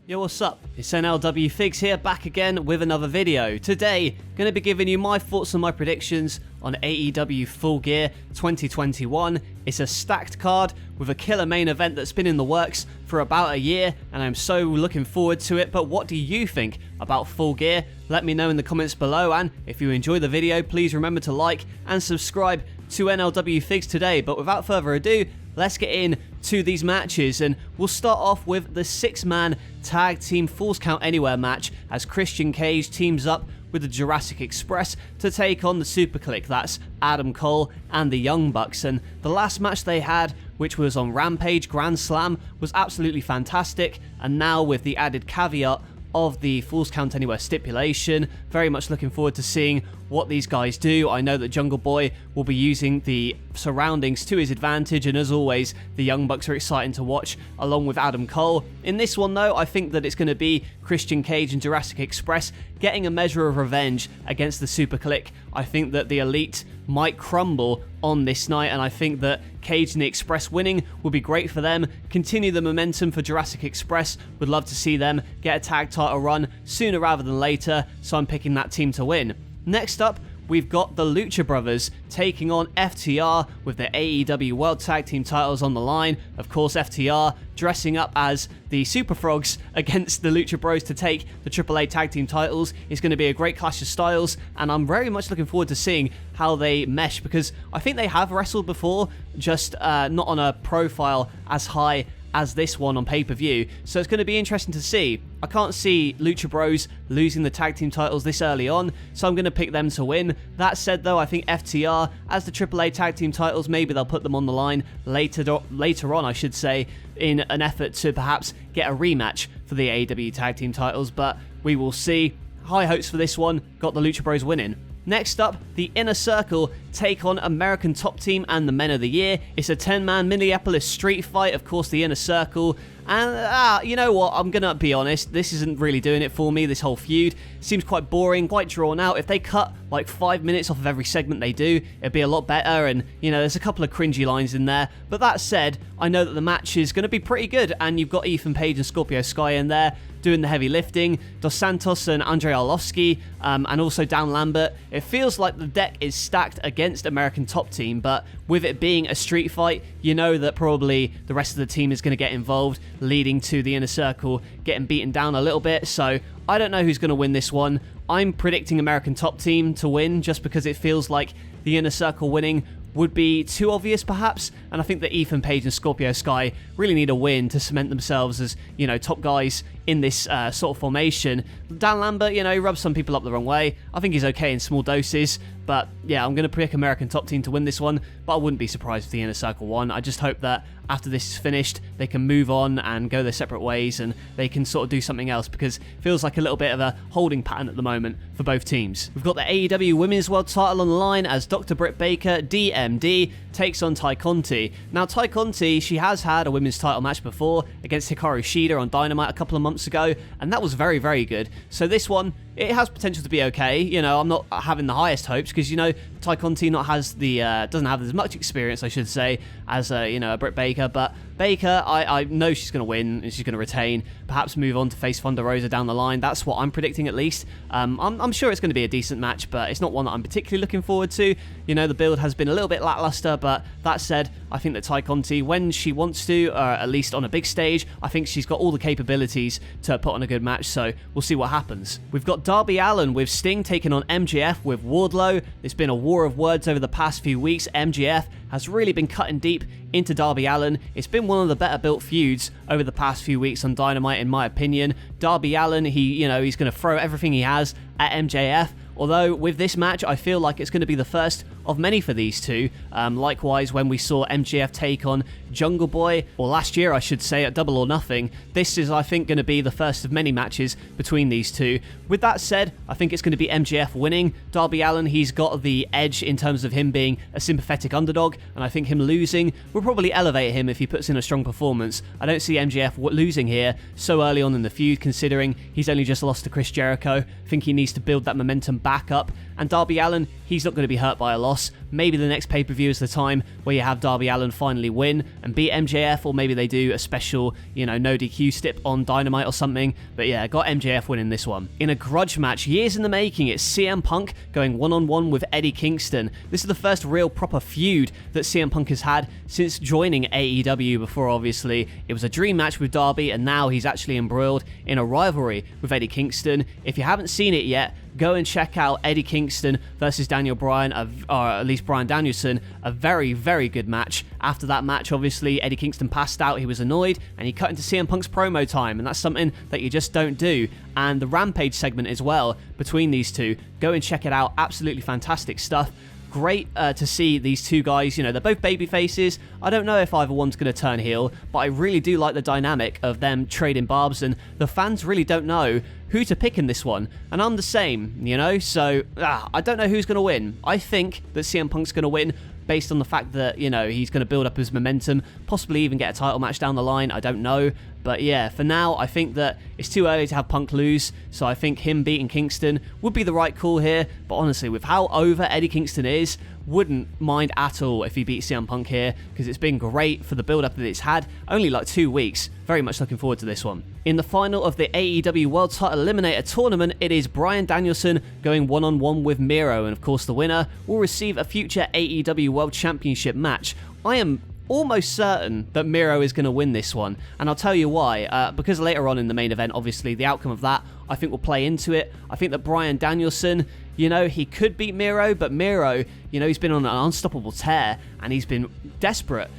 Yo, what's up? It's NLW Figs here, back again with another video. Today, going to be giving you my thoughts and my predictions on AEW Full Gear 2021. It's a stacked card with a killer main event that's been in the works for about a year, and I'm so looking forward to it. But what do you think about Full Gear? Let me know in the comments below, and if you enjoy the video, please remember to like and subscribe to NLW Figs today. But without further ado, let's get in to these matches, and we'll start off with the 6-man tag team Falls Count Anywhere match as Christian Cage teams up with the Jurassic Express to take on the Super Clique. That's Adam Cole and the Young Bucks. And the last match they had, which was on Rampage Grand Slam, was absolutely fantastic. And now with the added caveat of the Falls Count Anywhere stipulation, very much looking forward to seeing what these guys do. I know that Jungle Boy will be using the surroundings to his advantage, and as always, the Young Bucks are exciting to watch along with Adam Cole. In this one though, I think that it's going to be Christian Cage and Jurassic Express getting a measure of revenge against the Super Clique. I think that the Elite might crumble on this night, and I think that Cage and the Express winning will be great for them. Continue the momentum for Jurassic Express. Would love to see them get a tag title run sooner rather than later, so I'm picking that team to win. Next up, we've got the Lucha Brothers taking on FTR with their AEW World Tag Team titles on the line. Of course, FTR dressing up as the Super Frogs against the Lucha Bros to take the AAA Tag Team titles. It's going to be a great clash of styles, and I'm very much looking forward to seeing how they mesh, because I think they have wrestled before, just not on a profile as high as this one on pay-per-view, so it's going to be interesting to see. I can't see Lucha Bros losing the tag team titles this early on, so I'm going to pick them to win. That said though, I think FTR as the AAA tag team titles, maybe they'll put them on the line later on, I should say, in an effort to perhaps get a rematch for the AEW tag team titles, but we will see. High hopes for this one, got the Lucha Bros winning. Next up, the Inner Circle take on American Top Team and the Men of the Year. It's a 10-man Minneapolis street fight, of course, the Inner Circle. And, you know what, I'm going to be honest, this isn't really doing it for me, this whole feud. Seems quite boring, quite drawn out. If they cut like 5 minutes off of every segment they do, it'd be a lot better, and, you know, there's a couple of cringy lines in there. But that said, I know that the match is going to be pretty good, and you've got Ethan Page and Scorpio Sky in there doing the heavy lifting, Dos Santos and Andrei Arlovski, and also Dan Lambert. It feels like the deck is stacked against American Top Team, but with it being a street fight, you know that probably the rest of the team is going to get involved, leading to the Inner Circle getting beaten down a little bit. So I don't know who's going to win this one. I'm predicting American Top Team to win, just because it feels like the Inner Circle winning would be too obvious perhaps, and I think that Ethan Page and Scorpio Sky really need a win to cement themselves as, you know, top guys in this sort of formation. Dan Lambert, you know, he rubs some people up the wrong way. I think he's okay in small doses, but yeah, I'm going to pick American Top Team to win this one, but I wouldn't be surprised if the Inner Circle won. I just hope that after this is finished, they can move on and go their separate ways, and they can sort of do something else, because it feels like a little bit of a holding pattern at the moment for both teams. We've got the AEW Women's World title on the line as Dr. Britt Baker, DMD, takes on Ty Conti. Now, Ty Conti, she has had a women's title match before against Hikaru Shida on Dynamite a couple of months ago, and that was very, very good. So this one, it has potential to be okay. You know, I'm not having the highest hopes, because, you know, Ty Conti doesn't have as much experience, I should say, as you know, a Britt Baker. But Baker, I know she's going to win and she's going to retain, perhaps move on to face Thunder Rosa down the line. That's what I'm predicting, at least. I'm sure it's going to be a decent match, but it's not one that I'm particularly looking forward to. You know, the build has been a little bit lackluster, but that said, I think that Ty Conti, when she wants to, at least on a big stage, I think she's got all the capabilities to put on a good match, so we'll see what happens. We've got Darby Allen with Sting taking on MJF with Wardlow. There's been a war of words over the past few weeks. MJF has really been cutting deep into Darby Allen. It's been one of the better built feuds over the past few weeks on Dynamite, in my opinion. Darby Allen, he's going to throw everything he has at MJF. Although with this match, I feel like it's going to be the first of many for these two. Likewise, when we saw MJF take on Jungle Boy, or last year I should say, at Double or Nothing, this is, I think, going to be the first of many matches between these two. With that said, I think it's going to be MJF winning. Darby Allin, he's got the edge in terms of him being a sympathetic underdog, and I think him losing will probably elevate him if he puts in a strong performance. I don't see MJF losing here so early on in the feud, considering he's only just lost to Chris Jericho. I think he needs to build that momentum back up, and Darby Allin, he's not going to be hurt by a loss. loss. Maybe the next pay-per-view is the time where you have Darby Allen finally win and beat MJF, or maybe they do a special, no DQ stip on Dynamite or something. But yeah, got MJF winning this one. In a grudge match, years in the making, it's CM Punk going one-on-one with Eddie Kingston. This is the first real proper feud that CM Punk has had since joining AEW. Before, obviously, it was a dream match with Darby, and now he's actually embroiled in a rivalry with Eddie Kingston. If you haven't seen it yet, go and check out Eddie Kingston versus Daniel Bryan, or at least Bryan Danielson, a very, very good match. After that match, obviously, Eddie Kingston passed out, he was annoyed, and he cut into CM Punk's promo time, and that's something that you just don't do. And the Rampage segment as well, between these two, go and check it out, absolutely fantastic stuff. Great to see these two guys, they're both baby faces. I don't know if either one's going to turn heel, but I really do like the dynamic of them trading barbs, and the fans really don't know who to pick in this one, and I'm the same, so I don't know who's going to win. I think that CM Punk's going to win based on the fact that, he's going to build up his momentum, possibly even get a title match down the line, I don't know. But yeah, for now, I think that it's too early to have Punk lose, so I think him beating Kingston would be the right call here. But honestly, with how over Eddie Kingston is, wouldn't mind at all if he beats CM Punk here, because it's been great for the build-up that it's had. Only like 2 weeks. Very much looking forward to this one. In the final of the AEW World Title Eliminator Tournament, it is Bryan Danielson going one-on-one with Miro, and of course the winner will receive a future AEW World Championship match. I am almost certain that Miro is going to win this one, and I'll tell you why. Because later on in the main event, obviously, the outcome of that, I think, will play into it. I think that Bryan Danielson, he could beat Miro, but Miro, he's been on an unstoppable tear, and he's been desperate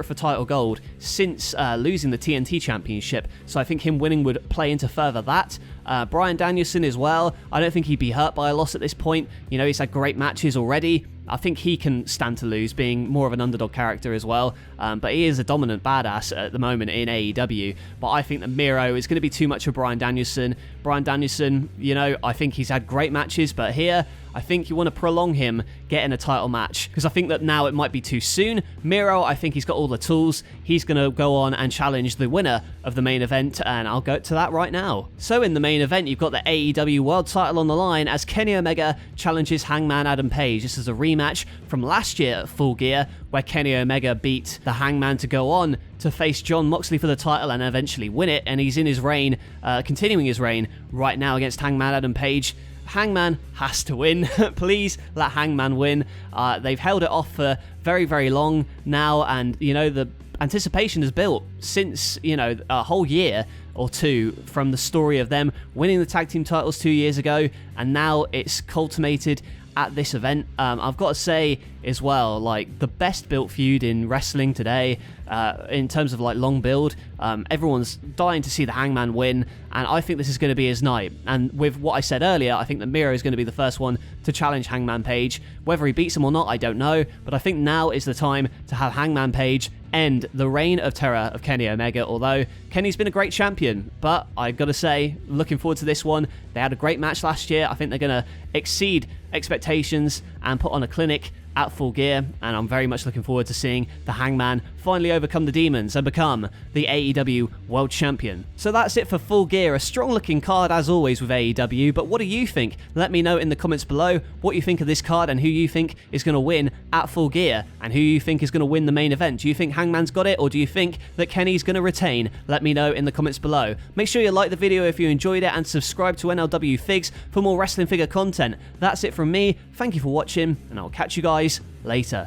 for title gold since losing the TNT Championship, so I think him winning would play into further that. Bryan Danielson as well, I don't think he'd be hurt by a loss at this point. He's had great matches already. I think he can stand to lose, being more of an underdog character as well. But he is a dominant badass at the moment in AEW. But I think that Miro is going to be too much for Bryan Danielson. Bryan Danielson, I think he's had great matches, but here, I think you want to prolong him getting a title match, because I think that now it might be too soon. Miro, I think he's got all the tools. He's going to go on and challenge the winner of the main event, and I'll go to that right now. So in the main event, you've got the AEW World Title on the line as Kenny Omega challenges Hangman Adam Page. This is a rematch from last year at Full Gear, where Kenny Omega beat the Hangman to go on to face Jon Moxley for the title and eventually win it, and he's in his reign, continuing his reign right now against Hangman Adam Page. Hangman has to win. Please let Hangman win. They've held it off for very, very long now, and the anticipation is built since a whole year or two from the story of them winning the tag team titles 2 years ago, and now it's culminated at this event. I've got to say as well, like, the best built feud in wrestling today, in terms of like long build. Everyone's dying to see the Hangman win, and I think this is going to be his night. And with what I said earlier, I think that Miro is going to be the first one to challenge Hangman Page. Whether he beats him or not, I don't know, but I think now is the time to have Hangman Page end the reign of terror of Kenny Omega, although Kenny's been a great champion. But I've got to say, looking forward to this one. They had a great match last year. I think they're going to exceed expectations and put on a clinic at Full Gear, and I'm very much looking forward to seeing the Hangman finally overcome the demons and become the AEW World Champion. So that's it for Full Gear, a strong looking card as always with AEW, but what do you think? Let me know in the comments below what you think of this card and who you think is going to win at Full Gear, and who you think is going to win the main event. Do you think Hangman's got it, or do you think that Kenny's going to retain? Let me know in the comments below. Make sure you like the video if you enjoyed it, and subscribe to NLW Figs for more wrestling figure content. That's it from me. Thank you for watching, and I'll catch you guys later.